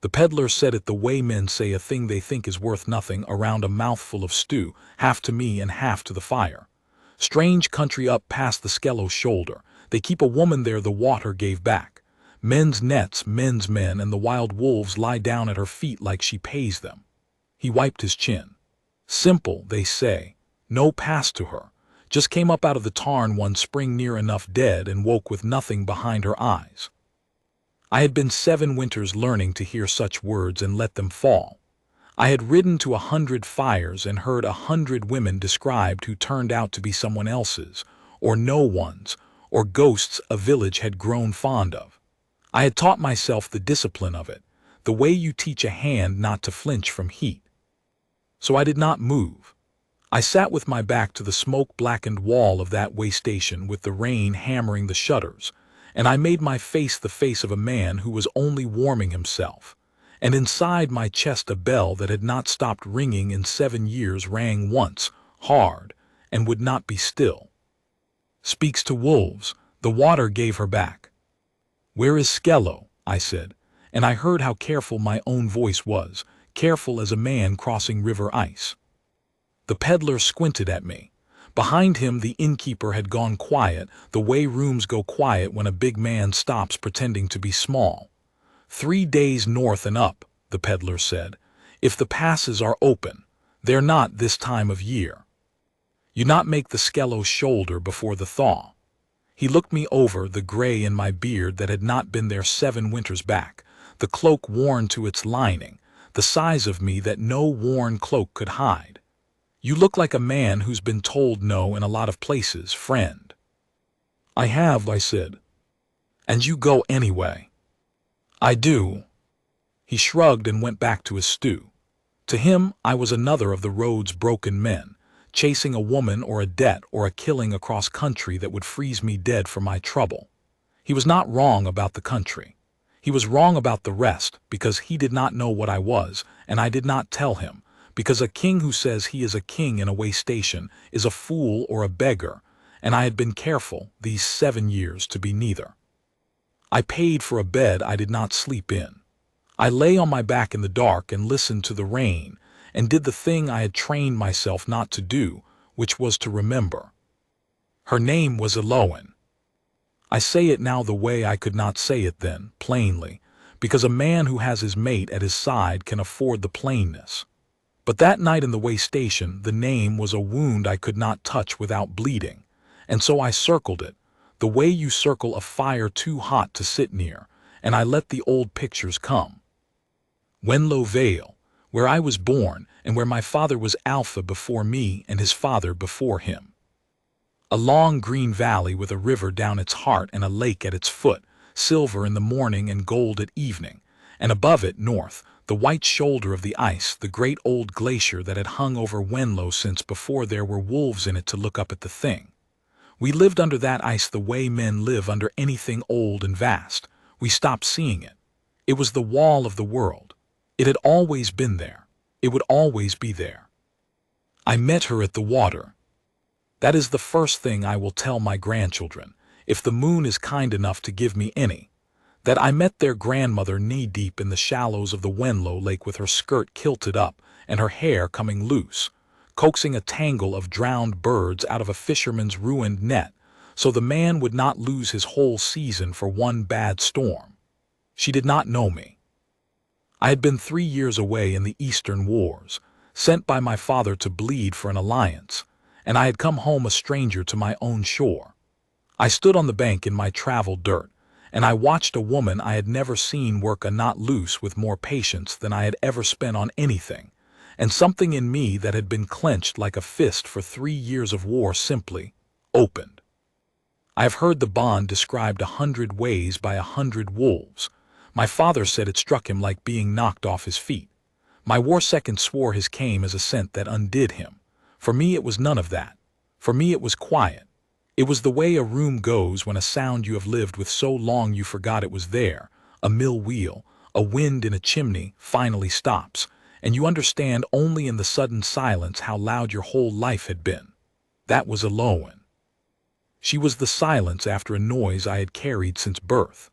The peddler said it the way men say a thing they think is worth nothing around a mouthful of stew, half to me and half to the fire. Strange country up past the Skello shoulder. They keep a woman there the water gave back. Men's nets, men's men, and the wild wolves lie down at her feet like she pays them. He wiped his chin. Simple, they say. No past to her. Just came up out of the tarn one spring near enough dead and woke with nothing behind her eyes. I had been 7 winters learning to hear such words and let them fall. I had ridden to 100 fires and heard 100 women described who turned out to be someone else's, or no one's, or ghosts a village had grown fond of. I had taught myself the discipline of it, the way you teach a hand not to flinch from heat. So I did not move. I sat with my back to the smoke-blackened wall of that way station with the rain hammering the shutters, and I made my face the face of a man who was only warming himself, and inside my chest a bell that had not stopped ringing in 7 years rang once, hard, and would not be still. Speaks to wolves, the water gave her back. Where is Skello? I said, and I heard how careful my own voice was, careful as a man crossing river ice. The peddler squinted at me. Behind him the innkeeper had gone quiet, the way rooms go quiet when a big man stops pretending to be small. 3 days north and up, the peddler said. If the passes are open, they're not this time of year. You not make the Skello shoulder before the thaw. He looked me over, the gray in my beard that had not been there 7 winters back, the cloak worn to its lining, the size of me that no worn cloak could hide. You look like a man who's been told no in a lot of places, friend. I have, I said. And you go anyway. I do. He shrugged and went back to his stew. To him, I was another of the road's broken men, chasing a woman or a debt or a killing across country that would freeze me dead for my trouble. He was not wrong about the country. He was wrong about the rest, because he did not know what I was, and I did not tell him, because a king who says he is a king in a way station is a fool or a beggar, and I had been careful, these 7 years, to be neither. I paid for a bed I did not sleep in. I lay on my back in the dark and listened to the rain, and did the thing I had trained myself not to do, which was to remember. Her name was Eloan. I say it now the way I could not say it then, plainly, because a man who has his mate at his side can afford the plainness. But that night in the way station, the name was a wound I could not touch without bleeding, and so I circled it, the way you circle a fire too hot to sit near, and I let the old pictures come. Wenlow Vale, where I was born, and where my father was Alpha before me and his father before him. A long green valley with a river down its heart and a lake at its foot, silver in the morning and gold at evening, and above it, north, the white shoulder of the ice, the great old glacier that had hung over Wenlow since before there were wolves in it to look up at the thing. We lived under that ice the way men live under anything old and vast. We stopped seeing it. It was the wall of the world. It had always been there. It would always be there. I met her at the water. That is the first thing I will tell my grandchildren, if the moon is kind enough to give me any, that I met their grandmother knee-deep in the shallows of the Wenlow Lake with her skirt kilted up and her hair coming loose, coaxing a tangle of drowned birds out of a fisherman's ruined net, so the man would not lose his whole season for one bad storm. She did not know me. I had been 3 years away in the Eastern Wars, sent by my father to bleed for an alliance, and I had come home a stranger to my own shore. I stood on the bank in my travel dirt, and I watched a woman I had never seen work a knot loose with more patience than I had ever spent on anything, and something in me that had been clenched like a fist for 3 years of war simply opened. I have heard the bond described 100 ways by 100 wolves. My father said it struck him like being knocked off his feet. My war second swore his came as a scent that undid him. For me it was none of that. For me it was quiet. It was the way a room goes when a sound you have lived with so long you forgot it was there, a mill wheel, a wind in a chimney, finally stops, and you understand only in the sudden silence how loud your whole life had been. That was Eloan. She was the silence after a noise I had carried since birth.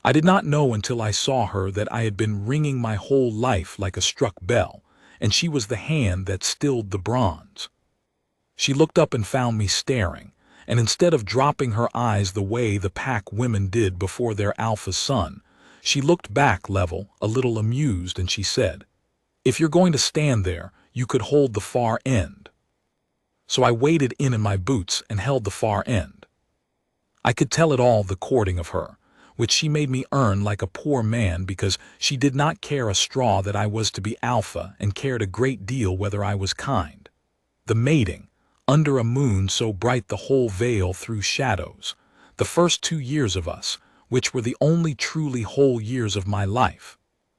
I did not know until I saw her that I had been ringing my whole life like a struck bell, and she was the hand that stilled the bronze. She looked up and found me staring, and instead of dropping her eyes the way the pack women did before their alpha son, she looked back level, a little amused, and she said, "If you're going to stand there, you could hold the far end." So I waded in my boots and held the far end. I could tell it all, the courting of her, which she made me earn like a poor man, because she did not care a straw that I was to be alpha and cared a great deal whether I was kind. The mating, under a moon so bright the whole vale threw shadows, the first 2 years of us, which were the only truly whole years of my life.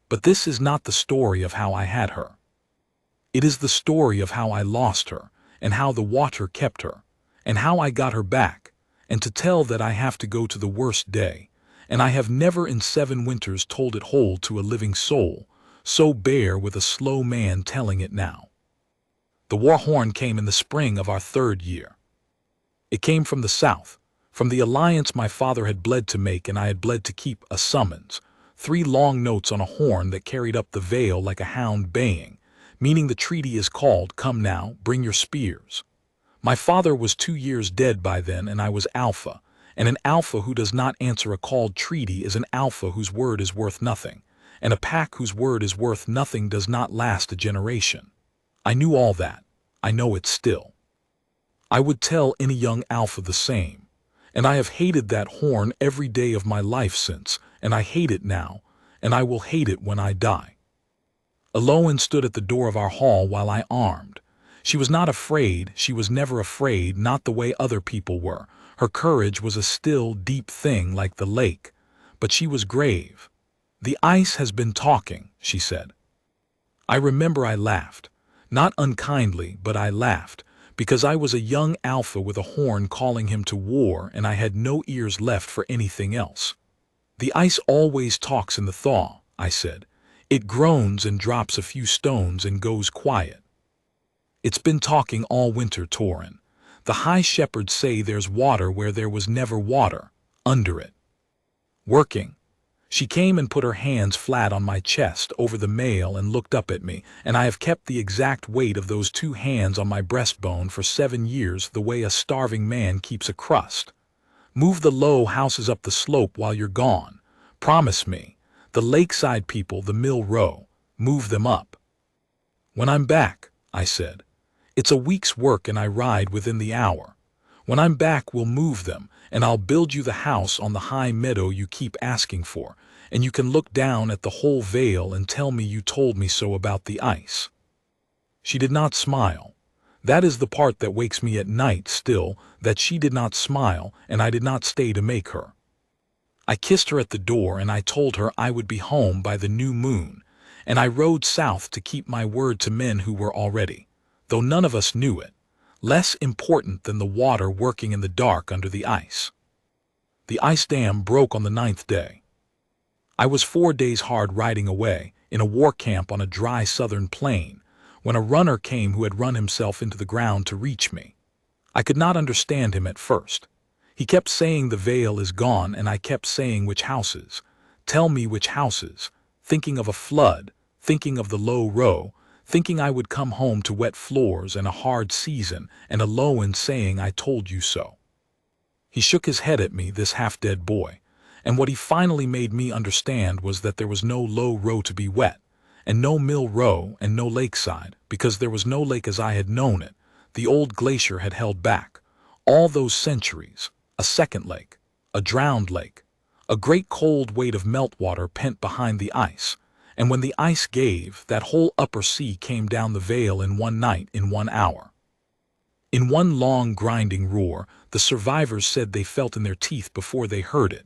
But this is not the story of how I had her. It is the story of how I lost her, and how the water kept her, and how I got her back, and to tell that I have to go to the worst day, and I have never in 7 winters told it whole to a living soul, so bear with a slow man telling it now. The war horn came in the spring of our 3rd year. It came from the south, from the alliance my father had bled to make and I had bled to keep, a summons, 3 long notes on a horn that carried up the vale like a hound baying, meaning the treaty is called, come now, bring your spears. My father was 2 years dead by then, and I was alpha, and an alpha who does not answer a called treaty is an alpha whose word is worth nothing, and a pack whose word is worth nothing does not last a generation. I knew all that. I know it still. I would tell any young alpha the same, and I have hated that horn every day of my life since, and I hate it now, and I will hate it when I die. Eloan stood at the door of our hall while I armed. She was not afraid, she was never afraid, not the way other people were. Her courage was a still, deep thing like the lake, but she was grave. "The ice has been talking," she said. I remember I laughed, not unkindly, but I laughed, because I was a young alpha with a horn calling him to war, and I had no ears left for anything else. "The ice always talks in the thaw," I said. "It groans and drops a few stones and goes quiet. It's been talking all winter, Torin. The high shepherds say there's water where there was never water, under it. Working." She came and put her hands flat on my chest over the mail and looked up at me, and I have kept the exact weight of those 2 hands on my breastbone for 7 years, the way a starving man keeps a crust. "Move the low houses up the slope while you're gone. Promise me. The lakeside people, the Mill Row, move them up." "When I'm back," I said. "It's a week's work and I ride within the hour. When I'm back we'll move them, and I'll build you the house on the high meadow you keep asking for, and you can look down at the whole vale and tell me you told me so about the ice." She did not smile. That is the part that wakes me at night still, that she did not smile, and I did not stay to make her. I kissed her at the door, and I told her I would be home by the new moon, and I rode south to keep my word to men who were already, though none of us knew it, less important than the water working in the dark under the ice. The ice dam broke on the 9th day. I was 4 days hard riding away, in a war camp on a dry southern plain, when a runner came who had run himself into the ground to reach me. I could not understand him at first. He kept saying the veil is gone, and I kept saying which houses. Tell me which houses, thinking of a flood, thinking of the low row, thinking I would come home to wet floors and a hard season, and Eloan saying I told you so. He shook his head at me, this half-dead boy, and what he finally made me understand was that there was no low row to be wet, and no Mill Row, and no lakeside, because there was no lake as I had known it. The old glacier had held back, all those centuries, a second lake, a drowned lake, a great cold weight of meltwater pent behind the ice, and when the ice gave, that whole upper sea came down the vale in one night, in 1 hour. In one long grinding roar, the survivors said they felt in their teeth before they heard it,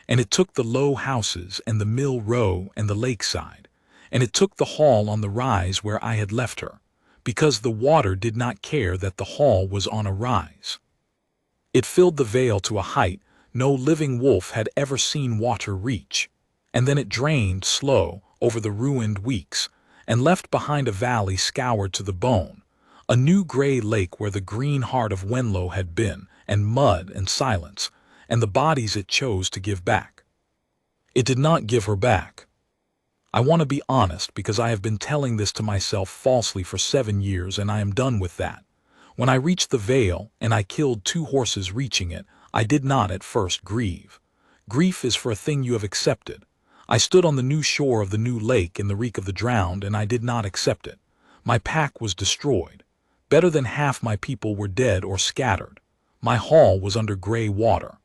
and it took the low houses and the Mill Row and the lakeside, and it took the hall on the rise where I had left her, because the water did not care that the hall was on a rise. It filled the vale to a height no living wolf had ever seen water reach, and then it drained slow over the ruined weeks, and left behind a valley scoured to the bone, a new gray lake where the green heart of Wenlow had been, and mud and silence, and the bodies it chose to give back. It did not give her back. I want to be honest because I have been telling this to myself falsely for 7 years and I am done with that. When I reached the vale and I killed 2 horses reaching it, I did not at first grieve. Grief is for a thing you have accepted. I stood on the new shore of the new lake in the reek of the drowned and I did not accept it. My pack was destroyed. Better than half my people were dead or scattered. My hall was under gray water.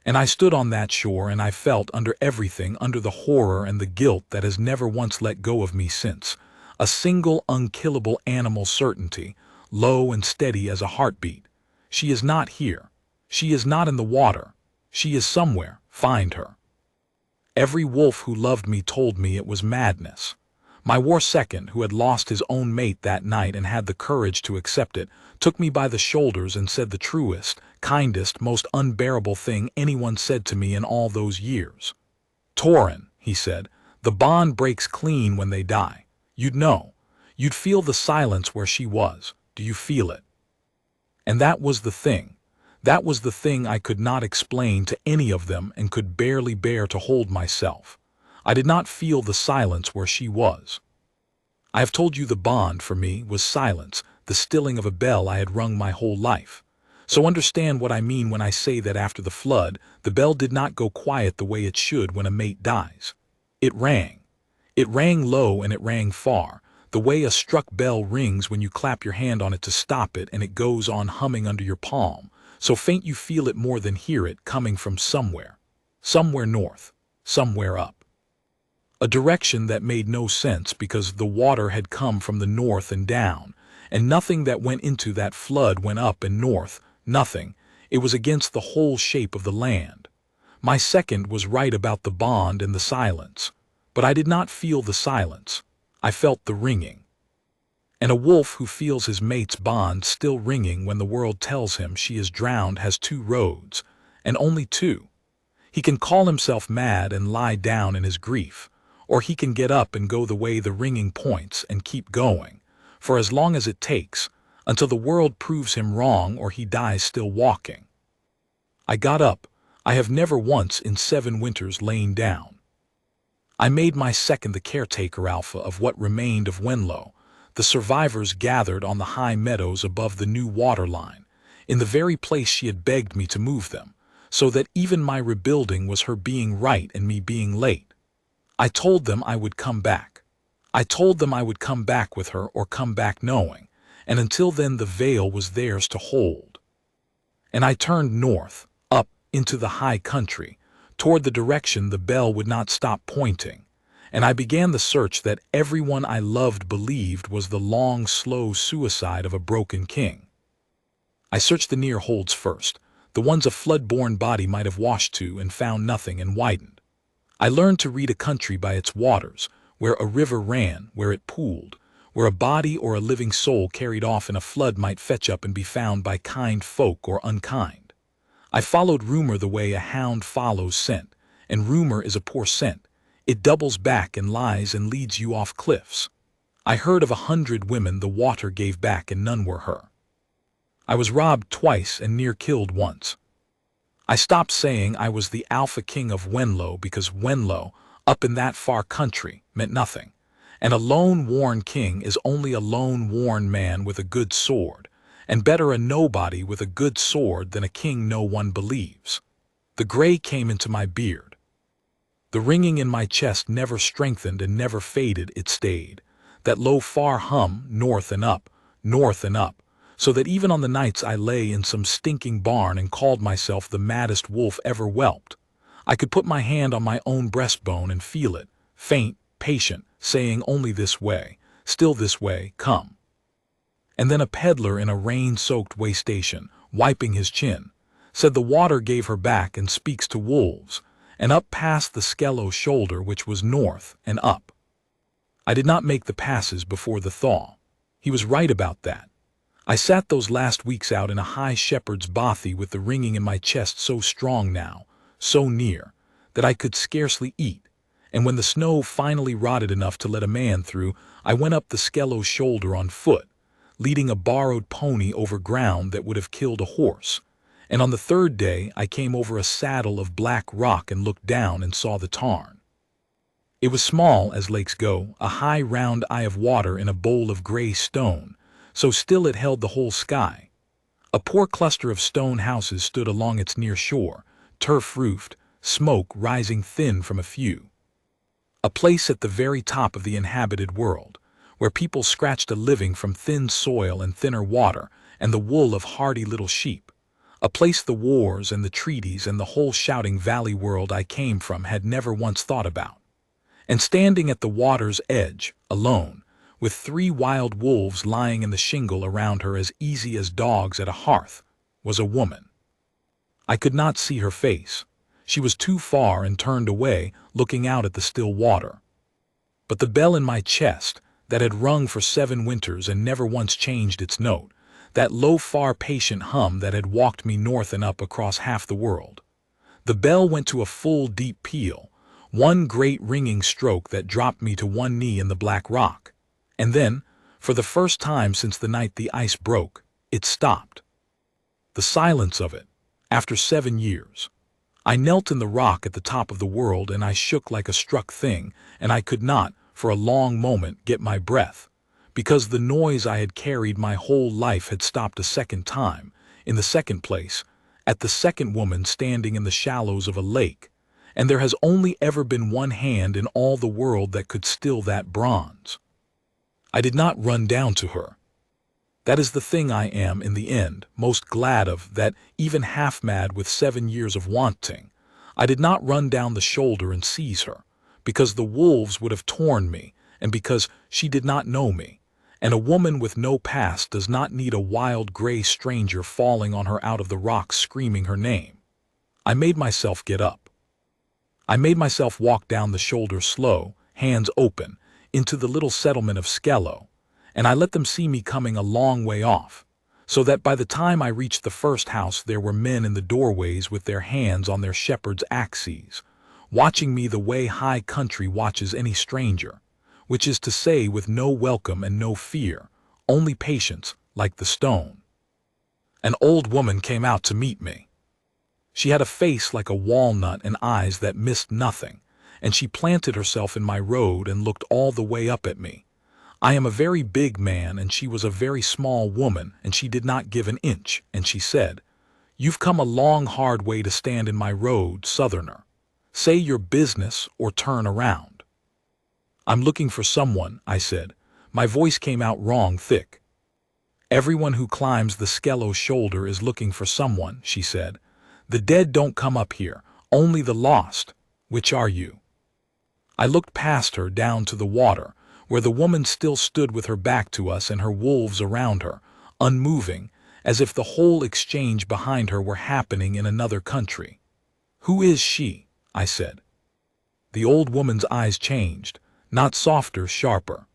And I stood on that shore and I felt under everything, under the horror and the guilt that has never once let go of me since. A single unkillable animal certainty, low and steady as a heartbeat. She is not here. She is not in the water. She is somewhere. Find her. Every wolf who loved me told me it was madness. My war second, who had lost his own mate that night and had the courage to accept it, took me by the shoulders and said the truest, kindest, most unbearable thing anyone said to me in all those years. "Torin," he said, "the bond breaks clean when they die. You'd know. You'd feel the silence where she was. Do you feel it?" And that was the thing. That was the thing I could not explain to any of them and could barely bear to hold myself. I did not feel the silence where she was. I have told you the bond for me was silence, the stilling of a bell I had rung my whole life. So understand what I mean when I say that after the flood, the bell did not go quiet the way it should when a mate dies. It rang. It rang low and it rang far, the way a struck bell rings when you clap your hand on it to stop it and it goes on humming under your palm, so faint you feel it more than hear it coming from somewhere. Somewhere north, somewhere up. A direction that made no sense because the water had come from the north and down, and nothing that went into that flood went up and north, nothing. It was against the whole shape of the land. My second was right about the bond and the silence, but I did not feel the silence. I felt the ringing. And a wolf who feels his mate's bond still ringing when the world tells him she is drowned has 2 roads, and only 2. He can call himself mad and lie down in his grief, or he can get up and go the way the ringing points and keep going, for as long as it takes, until the world proves him wrong or he dies still walking. I got up. I have never once in 7 winters lain down. I made my second the caretaker alpha of what remained of Wenlow. The survivors gathered on the high meadows above the new water line, in the very place she had begged me to move them, so that even my rebuilding was her being right and me being late. I told them I would come back. I told them I would come back with her or come back knowing, and until then the vale was theirs to hold. And I turned north, up, into the high country, toward the direction the bell would not stop pointing, and I began the search that everyone I loved believed was the long, slow suicide of a broken king. I searched the near holds first, the ones a flood-borne body might have washed to, and found nothing and widened. I learned to read a country by its waters, where a river ran, where it pooled, where a body or a living soul carried off in a flood might fetch up and be found by kind folk or unkind. I followed rumor the way a hound follows scent, and rumor is a poor scent. It doubles back and lies and leads you off cliffs. I heard of 100 women the water gave back and none were her. I was robbed twice and near killed once. I stopped saying I was the Alpha King of Wenlow because Wenlow, up in that far country, meant nothing, and a lone worn king is only a lone worn man with a good sword, and better a nobody with a good sword than a king no one believes. The gray came into my beard. The ringing in my chest never strengthened and never faded, it stayed, that low far hum north and up, so that even on the nights I lay in some stinking barn and called myself the maddest wolf ever whelped, I could put my hand on my own breastbone and feel it, faint, patient, saying only this way, still this way, come. And then a peddler in a rain-soaked way station, wiping his chin, said the water gave her back and speaks to wolves, and up past the Skello shoulder which was north and up. I did not make the passes before the thaw. He was right about that. I sat those last weeks out in a high shepherd's bothy with the ringing in my chest so strong now, so near, that I could scarcely eat, and when the snow finally rotted enough to let a man through, I went up the Skello shoulder on foot, leading a borrowed pony over ground that would have killed a horse, And on the third day I came over a saddle of black rock and looked down and saw the tarn. It was small, as lakes go, a high round eye of water in a bowl of gray stone, so still it held the whole sky. A poor cluster of stone houses stood along its near shore, turf-roofed, smoke rising thin from a few. A place at the very top of the inhabited world, where people scratched a living from thin soil and thinner water and the wool of hardy little sheep. A place the wars and the treaties and the whole shouting valley world I came from had never once thought about. And standing at the water's edge, alone, with 3 wild wolves lying in the shingle around her as easy as dogs at a hearth, was a woman. I could not see her face. She was too far and turned away, looking out at the still water. But the bell in my chest, that had rung for 7 winters and never once changed its note, that low, far, patient hum that had walked me north and up across half the world. The bell went to a full, deep peal, one great ringing stroke that dropped me to one knee in the black rock. And then, for the first time since the night the ice broke, it stopped. The silence of it, after 7 years. I knelt in the rock at the top of the world and I shook like a struck thing, and I could not, for a long moment, get my breath, because the noise I had carried my whole life had stopped a second time, in the second place, at the second woman standing in the shallows of a lake, and there has only ever been one hand in all the world that could still that bronze. I did not run down to her. That is the thing I am, in the end, most glad of, that, even half-mad with 7 years of wanting, I did not run down the shoulder and seize her, because the wolves would have torn me, and because she did not know me, and a woman with no past does not need a wild gray stranger falling on her out of the rocks screaming her name. I made myself get up. I made myself walk down the shoulder slow, hands open, into the little settlement of Skello, and I let them see me coming a long way off, so that by the time I reached the first house there were men in the doorways with their hands on their shepherd's axes, watching me the way high country watches any stranger, which is to say with no welcome and no fear, only patience, like the stone. An old woman came out to meet me. She had a face like a walnut and eyes that missed nothing, and she planted herself in my road and looked all the way up at me. I am a very big man and she was a very small woman, and she did not give an inch, and she said, "You've come a long hard way to stand in my road, Southerner. Say your business or turn around." "I'm looking for someone," I said. My voice came out wrong thick. "Everyone who climbs the Skello shoulder is looking for someone," she said. "The dead don't come up here, only the lost. Which are you?" I looked past her down to the water, where the woman still stood with her back to us and her wolves around her, unmoving, as if the whole exchange behind her were happening in another country. "Who is she?" I said. The old woman's eyes changed, not softer, sharper.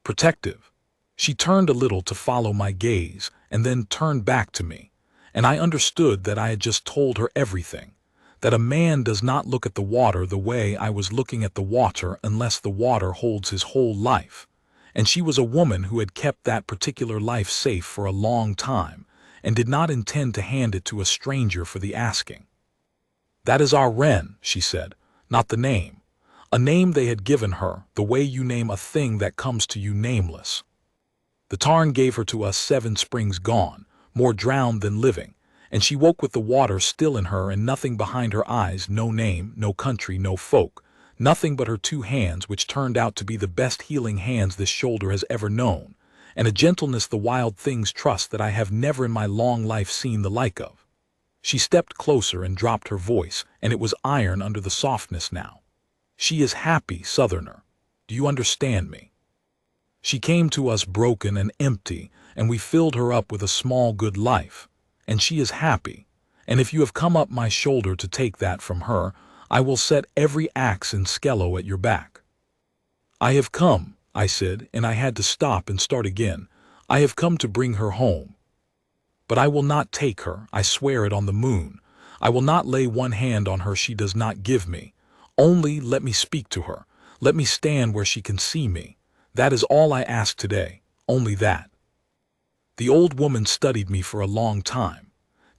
Protective. She turned a little to follow my gaze, and then turned back to me, and I understood that I had just told her everything, that a man does not look at the water the way I was looking at the water unless the water holds his whole life, and she was a woman who had kept that particular life safe for a long time, and did not intend to hand it to a stranger for the asking. "That is our wren," she said, "not the name. A name they had given her, the way you name a thing that comes to you nameless. The tarn gave her to us 7 springs gone, more drowned than living, and she woke with the water still in her and nothing behind her eyes, no name, no country, no folk, nothing but her 2 hands, which turned out to be the best healing hands this shoulder has ever known, and a gentleness the wild things trust that I have never in my long life seen the like of." She stepped closer and dropped her voice, and it was iron under the softness now. "She is happy, Southerner. Do you understand me? She came to us broken and empty, and we filled her up with a small good life, and she is happy, and if you have come up my shoulder to take that from her, I will set every axe in Skello at your back." "I have come," I said, and I had to stop and start again. "I have come to bring her home. But I will not take her, I swear it on the moon. I will not lay one hand on her she does not give me. Only let me speak to her. Let me stand where she can see me. That is all I ask today, only that." The old woman studied me for a long time.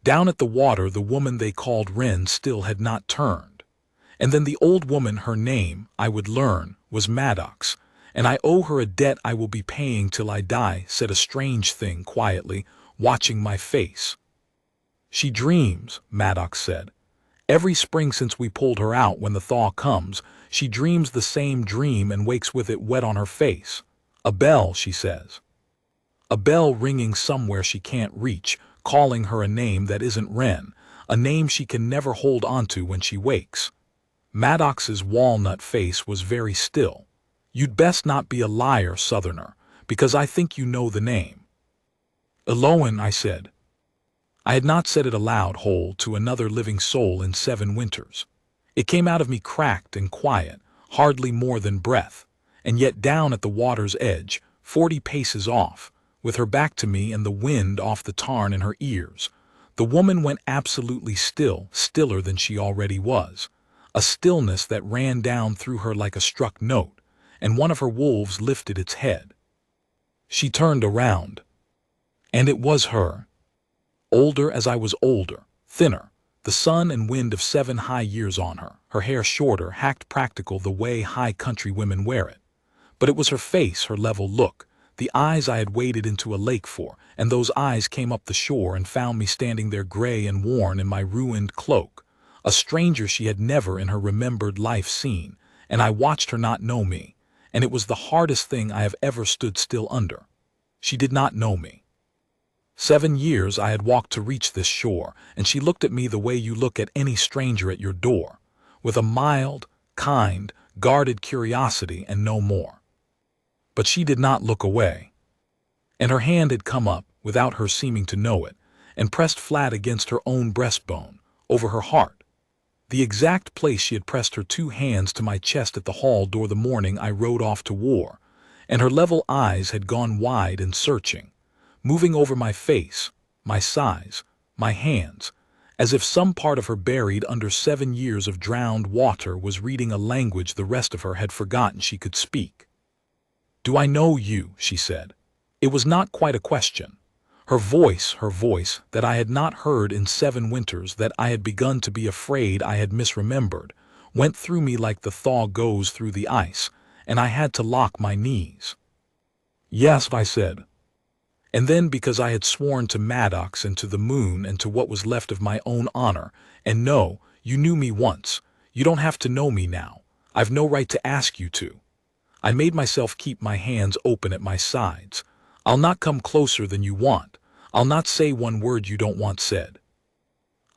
Down at the water, the woman they called Wren still had not turned. And then the old woman, her name, I would learn, was Maddox, and I owe her a debt I will be paying till I die, said a strange thing quietly, watching my face. She dreams, Maddox said. Every spring since we pulled her out, when the thaw comes, she dreams the same dream and wakes with it wet on her face. A bell, she says. A bell ringing somewhere she can't reach, calling her a name that isn't Wren, a name she can never hold onto when she wakes. Maddox's walnut face was very still. You'd best not be a liar, Southerner, because I think you know the name. Eloin, I said. I had not said it aloud whole to another living soul in 7 winters. It came out of me cracked and quiet, hardly more than breath, and yet down at the water's edge, 40 paces off, with her back to me and the wind off the tarn in her ears, the woman went absolutely still, stiller than she already was, a stillness that ran down through her like a struck note, and one of her wolves lifted its head. She turned around, and it was her. Older as I was older, thinner, the sun and wind of 7 high years on her, her hair shorter, hacked practical the way high country women wear it. But it was her face, her level look, the eyes I had waded into a lake for, and those eyes came up the shore and found me standing there gray and worn in my ruined cloak, a stranger she had never in her remembered life seen, and I watched her not know me, and it was the hardest thing I have ever stood still under. She did not know me. 7 years I had walked to reach this shore, and she looked at me the way you look at any stranger at your door, with a mild, kind, guarded curiosity and no more. But she did not look away, and her hand had come up, without her seeming to know it, and pressed flat against her own breastbone, over her heart, the exact place she had pressed her 2 hands to my chest at the hall door the morning I rode off to war, and her level eyes had gone wide and searching, moving over my face, my sides, my hands, as if some part of her buried under 7 years of drowned water was reading a language the rest of her had forgotten she could speak. "Do I know you?" she said. It was not quite a question. Her voice, that I had not heard in 7 winters, that I had begun to be afraid I had misremembered, went through me like the thaw goes through the ice, and I had to lock my knees. "Yes," I said. And then, because I had sworn to Maddox and to the moon and to what was left of my own honor, and no, you knew me once, you don't have to know me now, I've no right to ask you to. I made myself keep my hands open at my sides. I'll not come closer than you want. I'll not say one word you don't want said.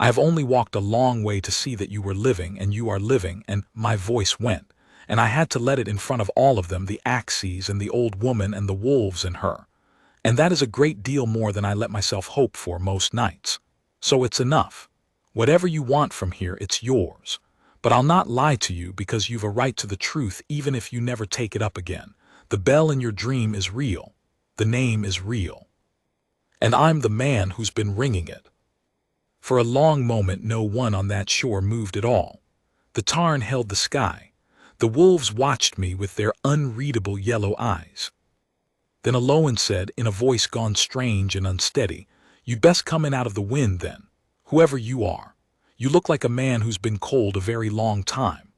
I have only walked a long way to see that you were living, and you are living, and my voice went, and I had to let it in front of all of them, the axes and the old woman and the wolves in her. And that is a great deal more than I let myself hope for most nights. So it's enough. Whatever you want from here, it's yours. But I'll not lie to you, because you've a right to the truth even if you never take it up again. The bell in your dream is real. The name is real. And I'm the man who's been ringing it. For a long moment no one on that shore moved at all. The tarn held the sky. The wolves watched me with their unreadable yellow eyes. Then Eloin said, in a voice gone strange and unsteady, "You'd best come in out of the wind then, whoever you are. You look like a man who's been cold a very long time."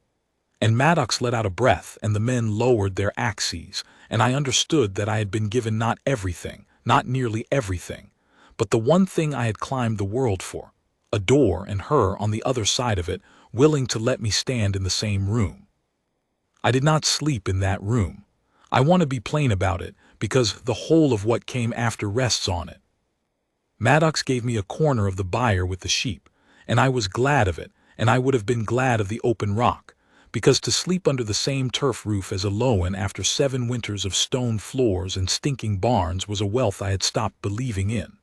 And Maddox let out a breath, and the men lowered their axes, and I understood that I had been given not everything, not nearly everything, but the one thing I had climbed the world for, a door, and her on the other side of it, willing to let me stand in the same room. I did not sleep in that room. I want to be plain about it, because the whole of what came after rests on it. Maddox gave me a corner of the byre with the sheep, and I was glad of it, and I would have been glad of the open rock, because to sleep under the same turf roof as Eloin after 7 winters of stone floors and stinking barns was a wealth I had stopped believing in.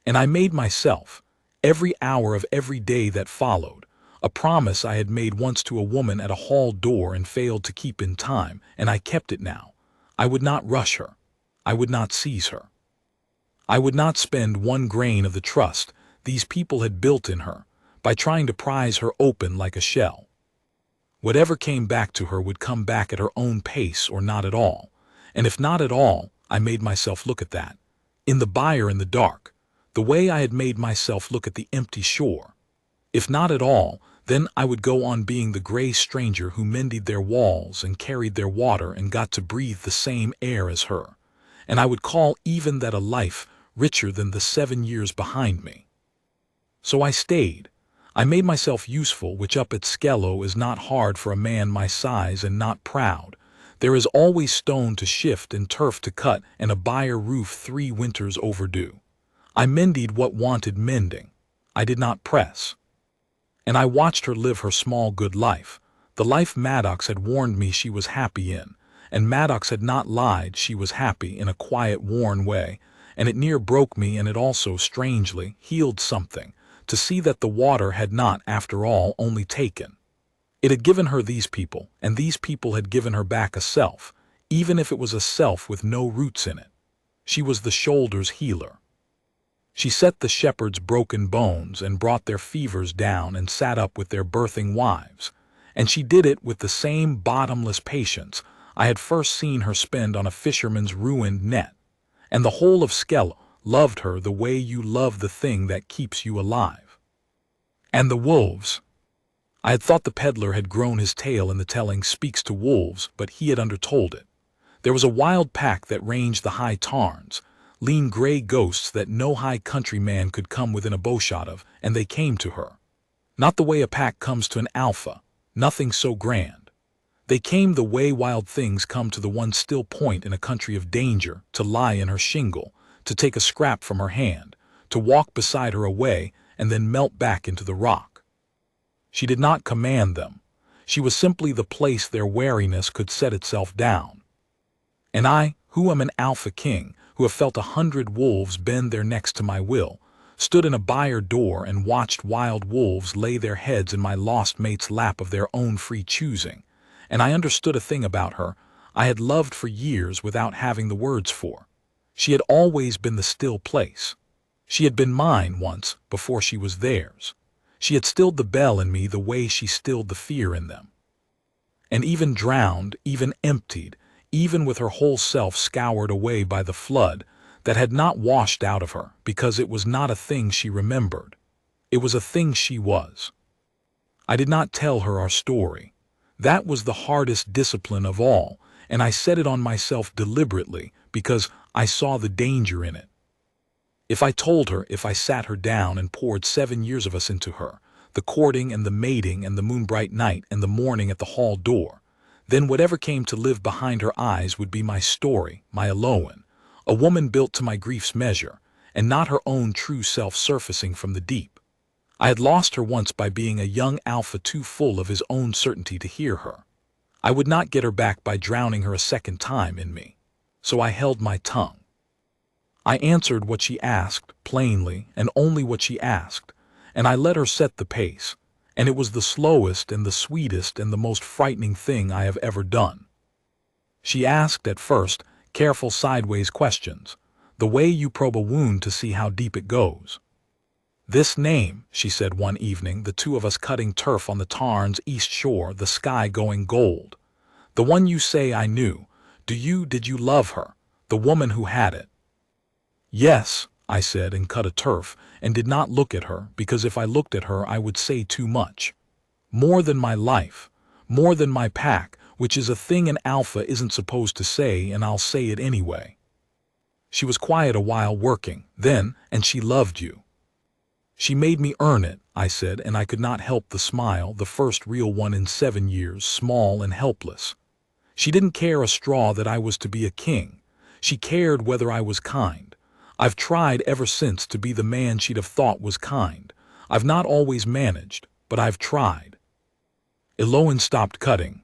And I made myself, every hour of every day that followed, a promise I had made once to a woman at a hall door and failed to keep in time, and I kept it now. I would not rush her. I would not seize her. I would not spend 1 grain of the trust these people had built in her by trying to prise her open like a shell. Whatever came back to her would come back at her own pace or not at all, and if not at all, I made myself look at that. In the byre in the dark, The way I had made myself look at the empty shore. If not at all, then I would go on being the gray stranger who mended their walls and carried their water and got to breathe the same air as her. And I would call even that a life richer than the 7 years behind me. So I stayed. I made myself useful, which up at Skello is not hard for a man my size and not proud. There is always stone to shift and turf to cut and a byre roof 3 winters overdue. I mended what wanted mending. I did not press. And I watched her live her small good life, the life Maddox had warned me she was happy in, and Maddox had not lied, she was happy in a quiet, worn way, and it near broke me, and it also, strangely, healed something, to see that the water had not, after all, only taken. It had given her these people, and these people had given her back a self, even if it was a self with no roots in it. She was the shoulder's healer. She set the shepherds' broken bones and brought their fevers down and sat up with their birthing wives, and she did it with the same bottomless patience I had first seen her spend on a fisherman's ruined net, and the whole of Skello loved her the way you love the thing that keeps you alive. And the wolves. I had thought the peddler had grown his tail in the telling speaks to wolves, but he had undertold it. There was a wild pack that ranged the high tarns, lean gray ghosts that no high country man could come within a bowshot of, and they came to her. Not the way a pack comes to an alpha, nothing so grand. They came the way wild things come to the one still point in a country of danger, to lie in her shingle, to take a scrap from her hand, to walk beside her away, and then melt back into the rock. She did not command them. She was simply the place their wariness could set itself down. And I, who am an alpha king, who have felt 100 wolves bend their necks to my will, stood in a byre door and watched wild wolves lay their heads in my lost mate's lap of their own free choosing, and I understood a thing about her I had loved for years without having the words for. She had always been the still place. She had been mine once, before she was theirs. She had stilled the bell in me the way she stilled the fear in them. And even drowned, even emptied, even with her whole self scoured away by the flood, that had not washed out of her, because it was not a thing she remembered. It was a thing she was. I did not tell her our story. That was the hardest discipline of all, and I set it on myself deliberately because I saw the danger in it. If I told her, if I sat her down and poured 7 years of us into her, the courting and the mating and the moonbright night and the morning at the hall door, then whatever came to live behind her eyes would be my story, my Eloan, a woman built to my grief's measure, and not her own true self surfacing from the deep. I had lost her once by being a young alpha too full of his own certainty to hear her. I would not get her back by drowning her a second time in me. So I held my tongue. I answered what she asked, plainly, and only what she asked, and I let her set the pace, and it was the slowest and the sweetest and the most frightening thing I have ever done. She asked, at first, careful sideways questions, the way you probe a wound to see how deep it goes. "This name," she said one evening, the two of us cutting turf on the Tarn's east shore, the sky going gold. "The one you say I knew, did you love her, the woman who had it?" "Yes," I said, and cut a turf, and did not look at her, because if I looked at her I would say too much. More than my life, more than my pack, which is a thing an alpha isn't supposed to say, and I'll say it anyway. She was quiet a while working, then, and she loved you. "She made me earn it," I said, and I could not help the smile, the first real one in 7 years, small and helpless. "She didn't care a straw that I was to be a king. She cared whether I was kind. I've tried ever since to be the man she'd have thought was kind. I've not always managed, but I've tried." Eloan stopped cutting.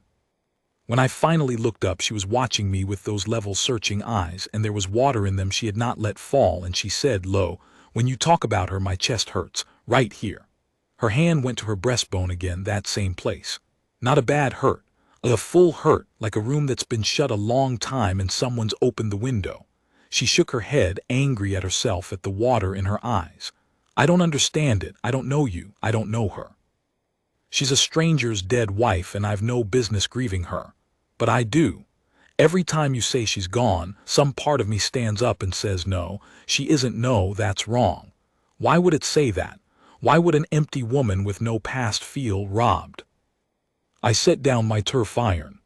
When I finally looked up, she was watching me with those level searching eyes, and there was water in them she had not let fall, and she said, "Lo, when you talk about her my chest hurts, right here." Her hand went to her breastbone again, that same place. Not a bad hurt, a full hurt, like a room that's been shut a long time and someone's opened the window. She shook her head, angry at herself, at the water in her eyes. "I don't understand it. I don't know you. I don't know her. She's a stranger's dead wife, and I've no business grieving her. But I do. Every time you say she's gone, some part of me stands up and says, no, she isn't, no, that's wrong. Why would it say that? Why would an empty woman with no past feel robbed? I set down my turf iron.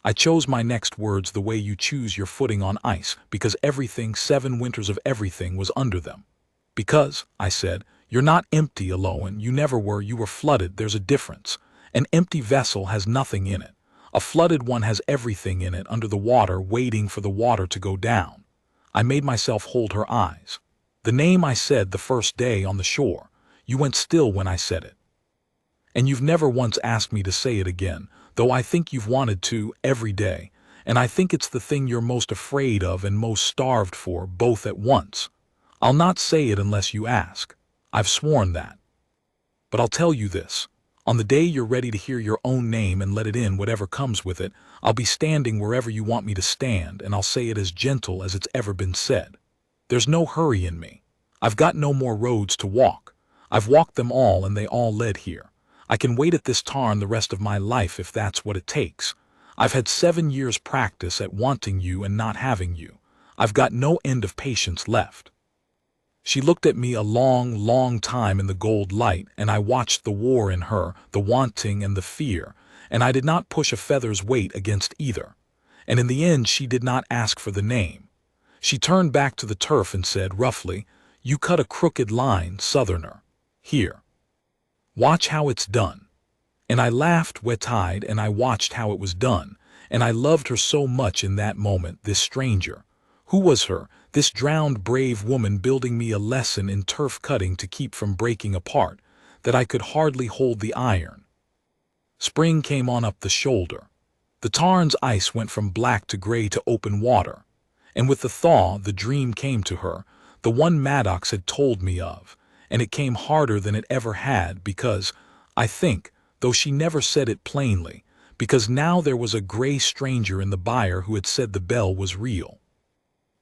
I chose my next words the way you choose your footing on ice, because everything, 7 winters of everything, was under them. Because, I said, you're not empty, Aloan, you never were, you were flooded, there's a difference. An empty vessel has nothing in it. A flooded one has everything in it under the water, waiting for the water to go down. I made myself hold her eyes. The name I said the first day on the shore. You went still when I said it. And you've never once asked me to say it again, though I think you've wanted to every day, and I think it's the thing you're most afraid of and most starved for, both at once. I'll not say it unless you ask. I've sworn that. But I'll tell you this. On the day you're ready to hear your own name and let it in, whatever comes with it, I'll be standing wherever you want me to stand, and I'll say it as gentle as it's ever been said. There's no hurry in me. I've got no more roads to walk. I've walked them all, and they all led here. I can wait at this tarn the rest of my life if that's what it takes. I've had 7 years' practice at wanting you and not having you. I've got no end of patience left. She looked at me a long, long time in the gold light, and I watched the war in her, the wanting and the fear, and I did not push a feather's weight against either. And in the end she did not ask for the name. She turned back to the turf and said roughly, "You cut a crooked line, Southerner. Here. Watch how it's done." And I laughed wet-eyed, and I watched how it was done, and I loved her so much in that moment, this stranger. Who was her, this drowned brave woman, building me a lesson in turf cutting to keep from breaking apart, that I could hardly hold the iron. Spring came on up the shoulder. The tarn's ice went from black to gray to open water, and with the thaw the dream came to her, the one Maddox had told me of, and it came harder than it ever had because, I think, though she never said it plainly, because now there was a gray stranger in the byre who had said the bell was real.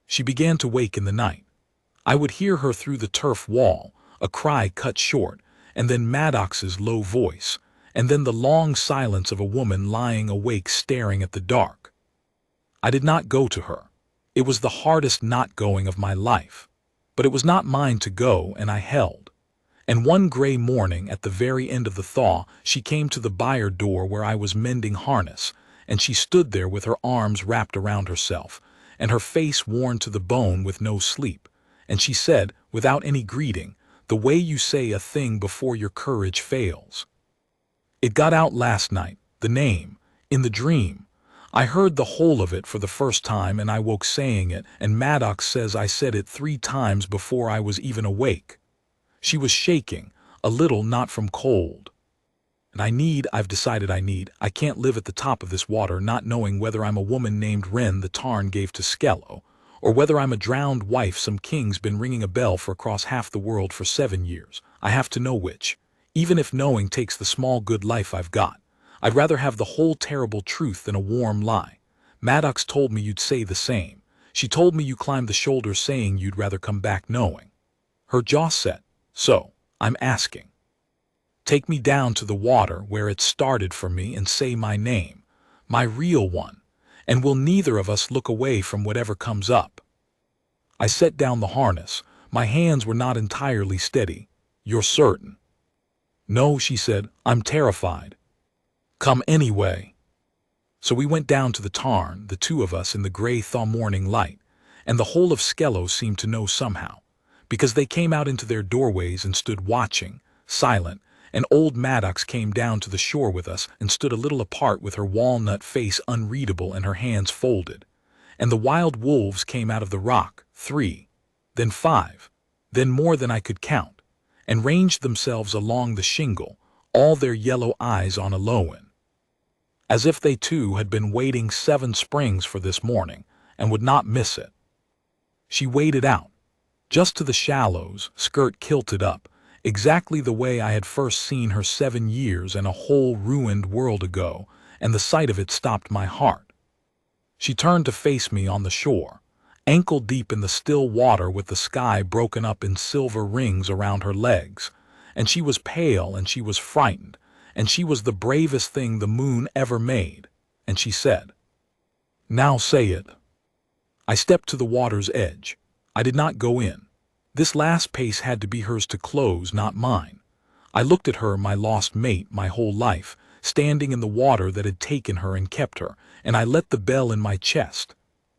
She began to wake in the night. I would hear her through the turf wall, a cry cut short, and then Maddox's low voice, and then the long silence of a woman lying awake staring at the dark. I did not go to her. It was the hardest not going of my life. But it was not mine to go, and I held. And one gray morning, at the very end of the thaw, she came to the byre door where I was mending harness, and she stood there with her arms wrapped around herself, and her face worn to the bone with no sleep, and she said, without any greeting, the way you say a thing before your courage fails. "It got out last night, the name, in the dream. I heard the whole of it for the first time, and I woke saying it, and Maddox says I said it 3 times before I was even awake." She was shaking, a little, not from cold. "And I've decided I can't live at the top of this water not knowing whether I'm a woman named Wren the tarn gave to Skello, or whether I'm a drowned wife some king's been ringing a bell for across half the world for 7 years. I have to know which, even if knowing takes the small good life I've got. I'd rather have the whole terrible truth than a warm lie. Maddox told me you'd say the same. She told me you climbed the shoulder saying you'd rather come back knowing." Her jaw set. "So, I'm asking. Take me down to the water where it started for me and say my name, my real one, and we'll neither of us look away from whatever comes up." I set down the harness. My hands were not entirely steady. "You're certain?" "No," she said, "I'm terrified." "Come anyway." So we went down to the tarn, the 2 of us in the gray thaw morning light, and the whole of Skello seemed to know somehow, because they came out into their doorways and stood watching, silent, and old Maddox came down to the shore with us and stood a little apart with her walnut face unreadable and her hands folded, and the wild wolves came out of the rock, 3, then 5, then more than I could count, and ranged themselves along the shingle, all their yellow eyes on Aloan, as if they too had been waiting 7 springs for this morning, and would not miss it. She waded out, just to the shallows, skirt kilted up, exactly the way I had first seen her 7 years and a whole ruined world ago, and the sight of it stopped my heart. She turned to face me on the shore, ankle deep in the still water with the sky broken up in silver rings around her legs, and she was pale and she was frightened, and she was the bravest thing the moon ever made, and she said, "Now say it." I stepped to the water's edge. I did not go in. This last pace had to be hers to close, not mine. I looked at her, my lost mate, my whole life, standing in the water that had taken her and kept her, and I let the bell in my chest.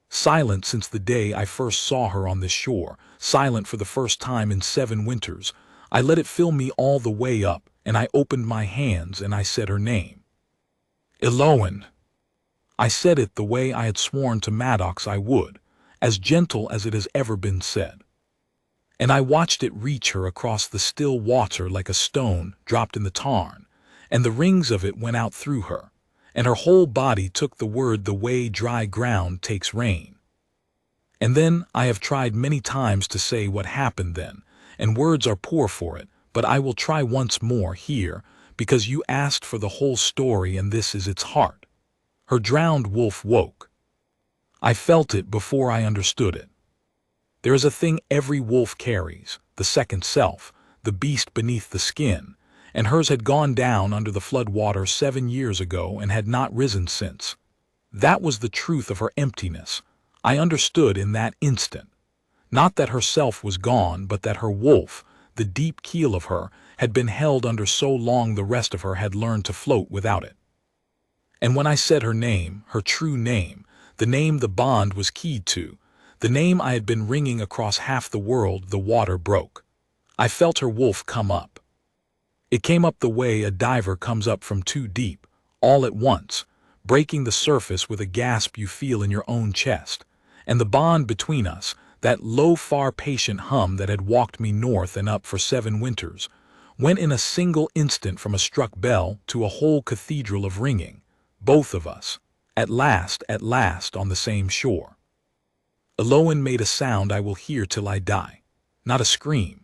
Silent since the day I first saw her on this shore, silent for the first time in 7 winters, I let it fill me all the way up, and I opened my hands and I said her name. Elowen. I said it the way I had sworn to Maddox I would, as gentle as it has ever been said. And I watched it reach her across the still water like a stone dropped in the tarn, and the rings of it went out through her, and her whole body took the word the way dry ground takes rain. And then I have tried many times to say what happened then, and words are poor for it, but I will try once more here, because you asked for the whole story and this is its heart. Her drowned wolf woke. I felt it before I understood it. There is a thing every wolf carries, the second self, the beast beneath the skin, and hers had gone down under the flood water 7 years ago and had not risen since. That was the truth of her emptiness. I understood in that instant. Not that her self was gone, but that her wolf, the deep keel of her, had been held under so long the rest of her had learned to float without it. And when I said her name, her true name, the name the bond was keyed to, the name I had been ringing across half the world, the water broke. I felt her wolf come up. It came up the way a diver comes up from too deep, all at once, breaking the surface with a gasp you feel in your own chest, and the bond between us, that low, far, patient hum that had walked me north and up for 7 winters, went in a single instant from a struck bell to a whole cathedral of ringing, both of us, at last, on the same shore. Elowen made a sound I will hear till I die. Not a scream.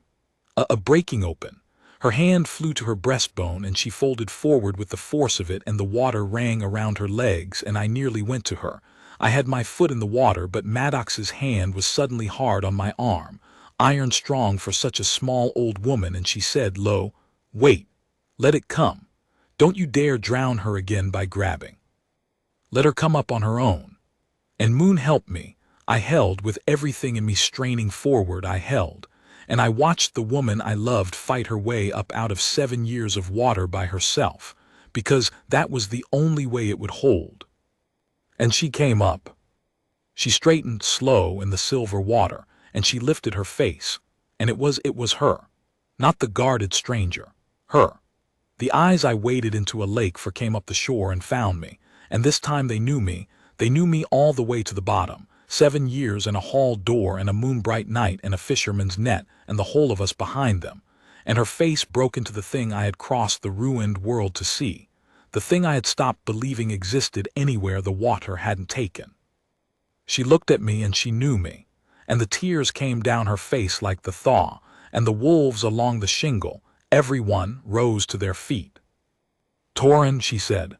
A breaking open. Her hand flew to her breastbone and she folded forward with the force of it and the water rang around her legs and I nearly went to her. I had my foot in the water but Maddox's hand was suddenly hard on my arm, iron strong for such a small old woman, and she said low, "Wait. Let it come. Don't you dare drown her again by grabbing. Let her come up on her own." And Moon helped me. I held, with everything in me straining forward, I held, and I watched the woman I loved fight her way up out of 7 years of water by herself, because that was the only way it would hold. And she came up. She straightened slow in the silver water, and she lifted her face, and it was her, not the guarded stranger, her. The eyes I waded into a lake for came up the shore and found me, and this time they knew me all the way to the bottom. 7 years and a hall door and a moonbright night and a fisherman's net and the whole of us behind them, and her face broke into the thing I had crossed the ruined world to see, the thing I had stopped believing existed anywhere the water hadn't taken. She looked at me and she knew me, and the tears came down her face like the thaw, and the wolves along the shingle, everyone rose to their feet. "Torin," she said.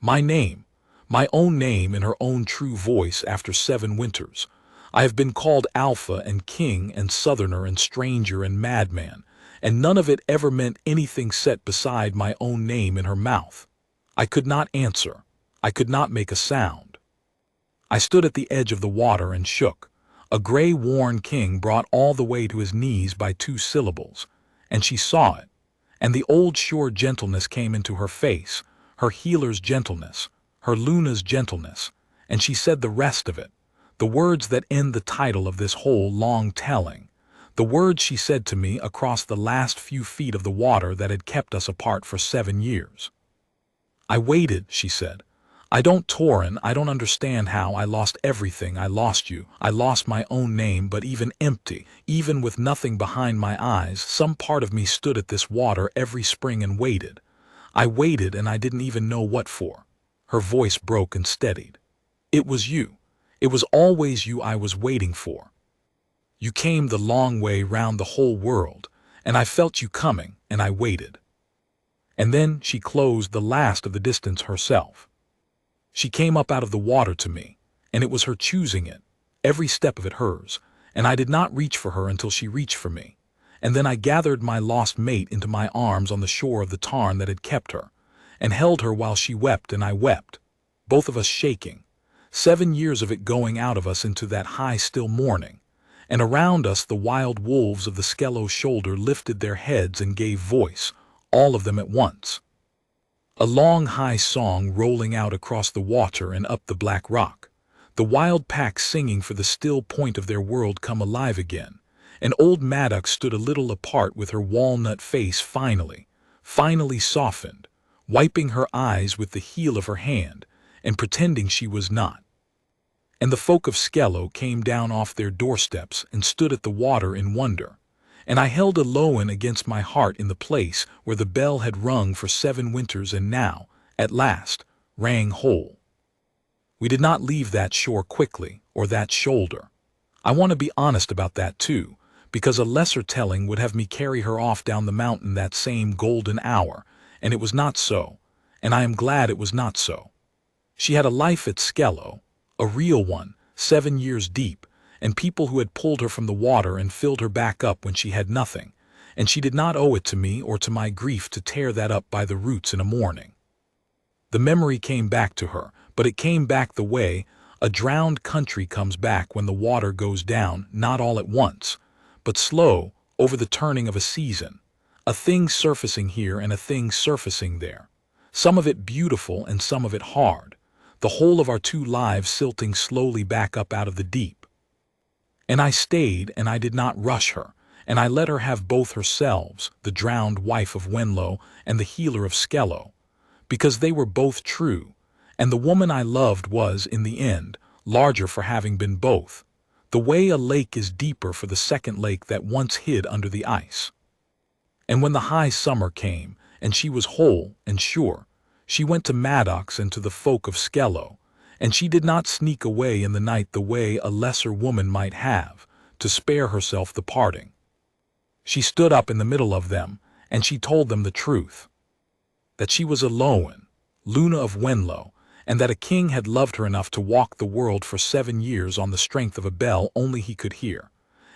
My name. My own name in her own true voice after 7 winters. I have been called Alpha and King and Southerner and Stranger and Madman, and none of it ever meant anything set beside my own name in her mouth. I could not answer. I could not make a sound. I stood at the edge of the water and shook. A gray, worn king brought all the way to his knees by 2 syllables, and she saw it, and the old sure gentleness came into her face, her healer's gentleness, her Luna's gentleness, and she said the rest of it, the words that end the title of this whole long telling, the words she said to me across the last few feet of the water that had kept us apart for 7 years. "I waited," she said. "I don't, Torin, I don't understand how I lost everything. I lost you. I lost my own name, but even empty, even with nothing behind my eyes, some part of me stood at this water every spring and waited. I waited and I didn't even know what for." Her voice broke and steadied. "It was you. It was always you I was waiting for. You came the long way round the whole world, and I felt you coming, and I waited." And then she closed the last of the distance herself. She came up out of the water to me, and it was her choosing it, every step of it hers, and I did not reach for her until she reached for me. And then I gathered my lost mate into my arms on the shore of the tarn that had kept her, and held her while she wept and I wept, both of us shaking, 7 years of it going out of us into that high still morning, and around us the wild wolves of the Skello shoulder lifted their heads and gave voice, all of them at once. A long high song rolling out across the water and up the black rock, the wild pack singing for the still point of their world come alive again, and old Maddox stood a little apart with her walnut face finally softened, wiping her eyes with the heel of her hand and pretending she was not. And the folk of Skello came down off their doorsteps and stood at the water in wonder, and I held a Lowen against my heart in the place where the bell had rung for 7 winters and now, at last, rang whole. We did not leave that shore quickly, or that shoulder. I want to be honest about that too, because a lesser telling would have me carry her off down the mountain that same golden hour, and it was not so, and I am glad it was not so. She had a life at Skello, a real one, 7 years deep, and people who had pulled her from the water and filled her back up when she had nothing, and she did not owe it to me or to my grief to tear that up by the roots in a morning. The memory came back to her, but it came back the way a drowned country comes back when the water goes down, not all at once, but slow, over the turning of a season, a thing surfacing here and a thing surfacing there, some of it beautiful and some of it hard, the whole of our 2 lives silting slowly back up out of the deep. And I stayed, and I did not rush her, and I let her have both herselves, the drowned wife of Wenlo and the healer of Skello, because they were both true, and the woman I loved was, in the end, larger for having been both, the way a lake is deeper for the second lake that once hid under the ice. And when the high summer came, and she was whole and sure, she went to Maddox and to the folk of Skello, and she did not sneak away in the night the way a lesser woman might have, to spare herself the parting. She stood up in the middle of them, and she told them the truth, that she was a Lowen, Luna of Wenlo, and that a king had loved her enough to walk the world for 7 years on the strength of a bell only he could hear,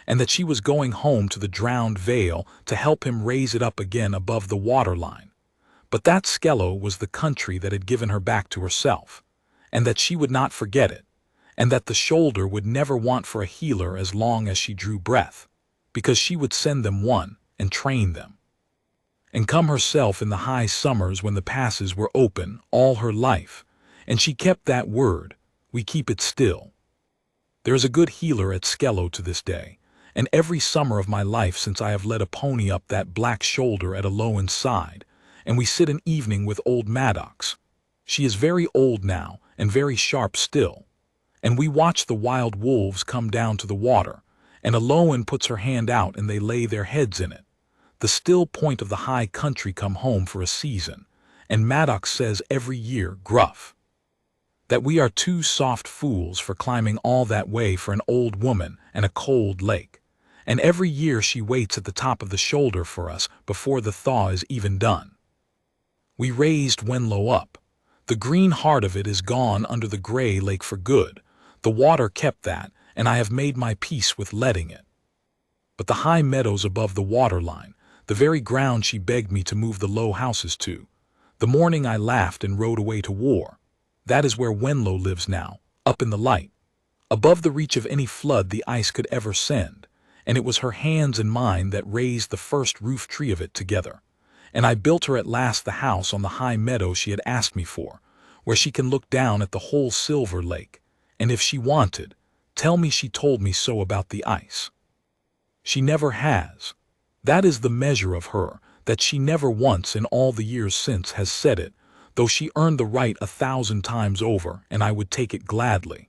and that she was going home to the drowned Vale to help him raise it up again above the waterline. But that Skello was the country that had given her back to herself, and that she would not forget it, and that the shoulder would never want for a healer as long as she drew breath, because she would send them one and train them, and come herself in the high summers when the passes were open all her life, and she kept that word, we keep it still. There is a good healer at Skello to this day, and every summer of my life since I have led a pony up that black shoulder at a Lowen's side, and we sit an evening with old Maddox. She is very old now, and very sharp still, and we watch the wild wolves come down to the water, and a Lowen puts her hand out and they lay their heads in it. The still point of the high country come home for a season, and Maddox says every year, gruff, that we are 2 soft fools for climbing all that way for an old woman and a cold lake, and every year she waits at the top of the shoulder for us before the thaw is even done. We raised Wenlo up. The green heart of it is gone under the gray lake for good. The water kept that, and I have made my peace with letting it. But the high meadows above the waterline, the very ground she begged me to move the low houses to, the morning I laughed and rode away to war, that is where Wenlo lives now, up in the light, above the reach of any flood the ice could ever send, and it was her hands and mine that raised the first roof tree of it together, and I built her at last the house on the high meadow she had asked me for, where she can look down at the whole Silver Lake, and if she wanted, tell me she told me so about the ice. She never has. That is the measure of her, that she never once in all the years since has said it, though she earned the right 1,000 times over, and I would take it gladly.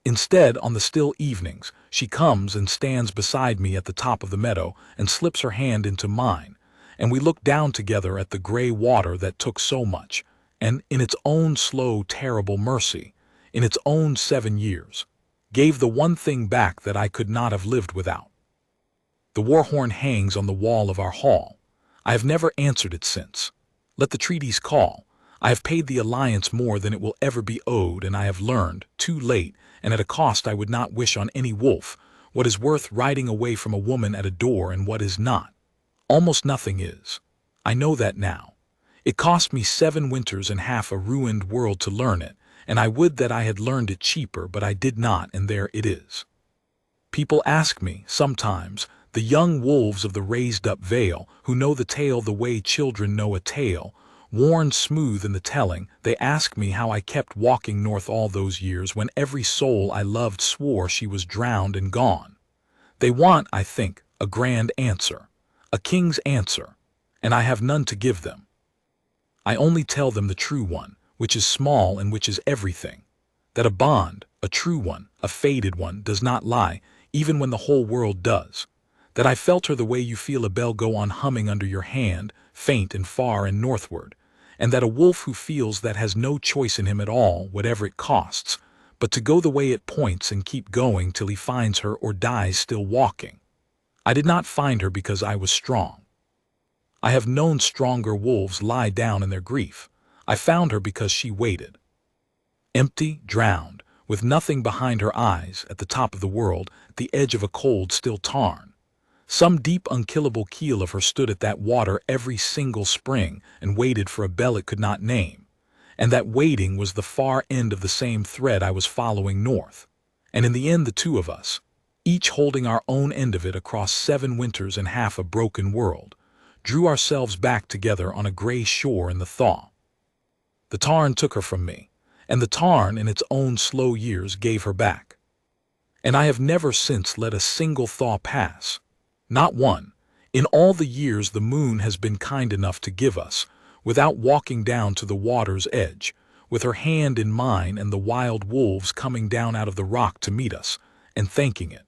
Instead, on the still evenings, she comes and stands beside me at the top of the meadow and slips her hand into mine, and we look down together at the gray water that took so much, and in its own slow, terrible mercy, in its own 7 years, gave the one thing back that I could not have lived without. The war horn hangs on the wall of our hall. I have never answered it since. Let the treaties call. I have paid the alliance more than it will ever be owed, and I have learned, too late, and at a cost I would not wish on any wolf, what is worth riding away from a woman at a door and what is not. Almost nothing is. I know that now. It cost me 7 winters and half a ruined world to learn it, and I would that I had learned it cheaper, but I did not, and there it is. People ask me, sometimes, the young wolves of the raised-up vale, who know the tale the way children know a tale, worn smooth in the telling, they ask me how I kept walking north all those years when every soul I loved swore she was drowned and gone. They want, I think, a grand answer, a king's answer, and I have none to give them. I only tell them the true one, which is small and which is everything. That a bond, a true one, a faded one, does not lie, even when the whole world does. That I felt her the way you feel a bell go on humming under your hand, faint and far and northward, and that a wolf who feels that has no choice in him at all, whatever it costs, but to go the way it points and keep going till he finds her or dies still walking. I did not find her because I was strong. I have known stronger wolves lie down in their grief. I found her because she waited. Empty, drowned, with nothing behind her eyes, at the top of the world, at the edge of a cold, still tarn. Some deep, unkillable keel of her stood at that water every single spring and waited for a bell it could not name. And that waiting was the far end of the same thread I was following north. And in the end the two of us, each holding our own end of it across 7 winters and half a broken world, drew ourselves back together on a gray shore in the thaw. The tarn took her from me, and the tarn in its own slow years gave her back. And I have never since let a single thaw pass. Not one. In all the years the moon has been kind enough to give us, without walking down to the water's edge, with her hand in mine and the wild wolves coming down out of the rock to meet us, and thanking it.